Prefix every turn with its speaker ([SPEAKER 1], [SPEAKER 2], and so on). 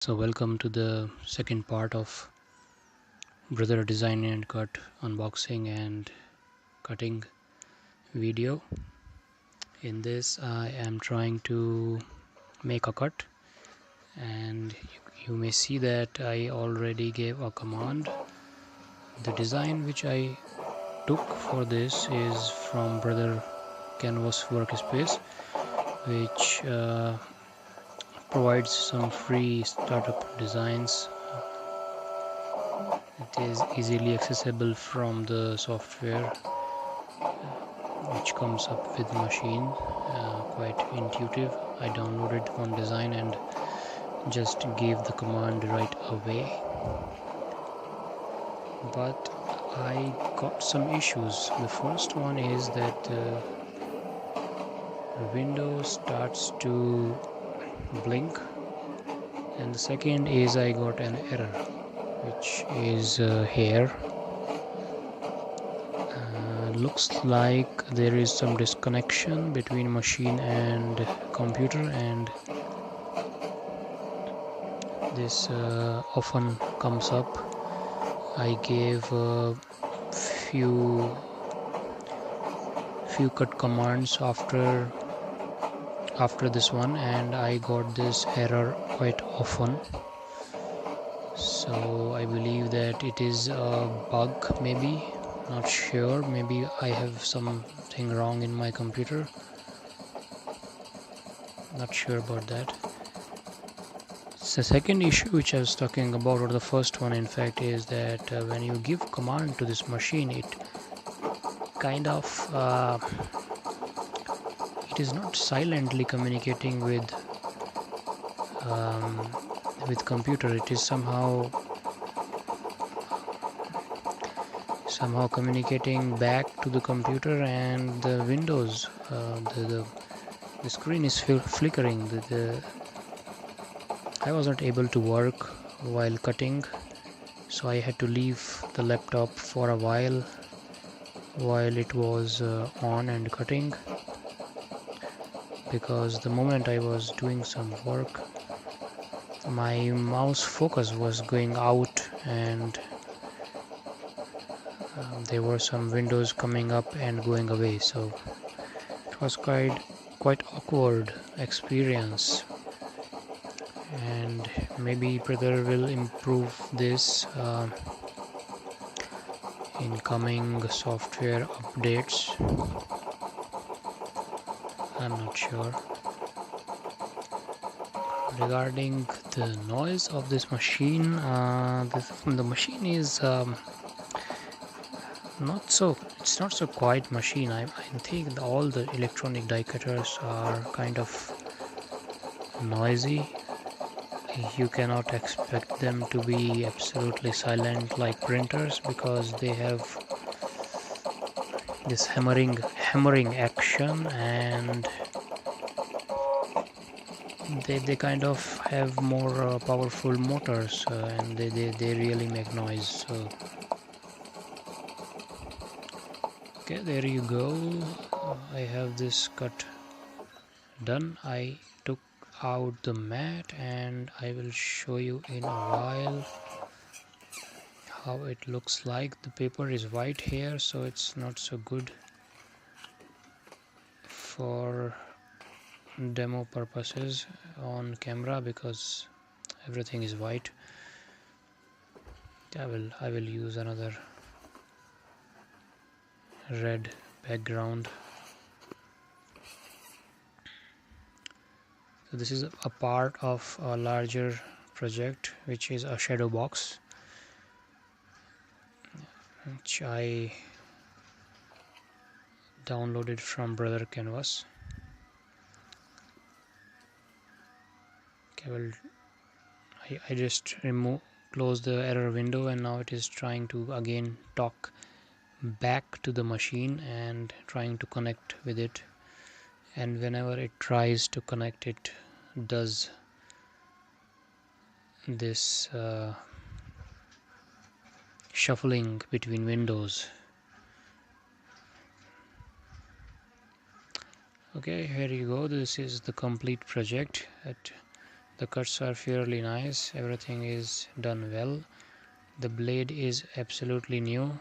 [SPEAKER 1] So welcome to the second part of Brother Design and Cut unboxing and cutting video. In this I am trying to make a cut, and you may see that I already gave a command. The design which I took for this is from Brother Canvas Workspace, which provides some free startup designs. It is easily accessible from the software which comes up with machine, quite intuitive. I downloaded one design and just gave the command right away, but I got some issues. The first one is that window starts to blink, and the second is I got an error, which is here. Looks like there is some disconnection between machine and computer, and this often comes up. I gave a few cut commands after this one, and I got this error quite often. So I believe that it is a bug, maybe, not sure. Maybe I have something wrong in my computer, not sure about that. The second issue which I was talking about, or the first one in fact, is that when you give command to this machine, it kind of it is not silently communicating with computer. It is somehow communicating back to the computer, and the windows, the screen is flickering. I wasn't able to work while cutting, so I had to leave the laptop for a while it was on and cutting, because the moment I was doing some work, my mouse focus was going out, and there were some windows coming up and going away. So it was quite awkward experience, and maybe Brother will improve this in coming software updates. I'm not sure. Regarding the noise of this machine, the machine is it's not so quiet machine. I think all the electronic die cutters are kind of noisy. You cannot expect them to be absolutely silent like printers, because they have this hammering action, and they kind of have more powerful motors, and they really make noise. So okay, there you go. I have this cut done. I took out the mat, and I will show you in a while how it looks like. The paper is white here, so it's not so good for demo purposes on camera, because everything is white. I will use another red background. So this is a part of a larger project, which is a shadow box, which I downloaded from Brother Canvas. Okay, well, I just close the error window, and now it is trying to again talk back to the machine and trying to connect with it. And whenever it tries to connect, it does this shuffling between windows. Okay, here you go. This is the complete project. The cuts are fairly nice, everything is done well. The blade is absolutely new.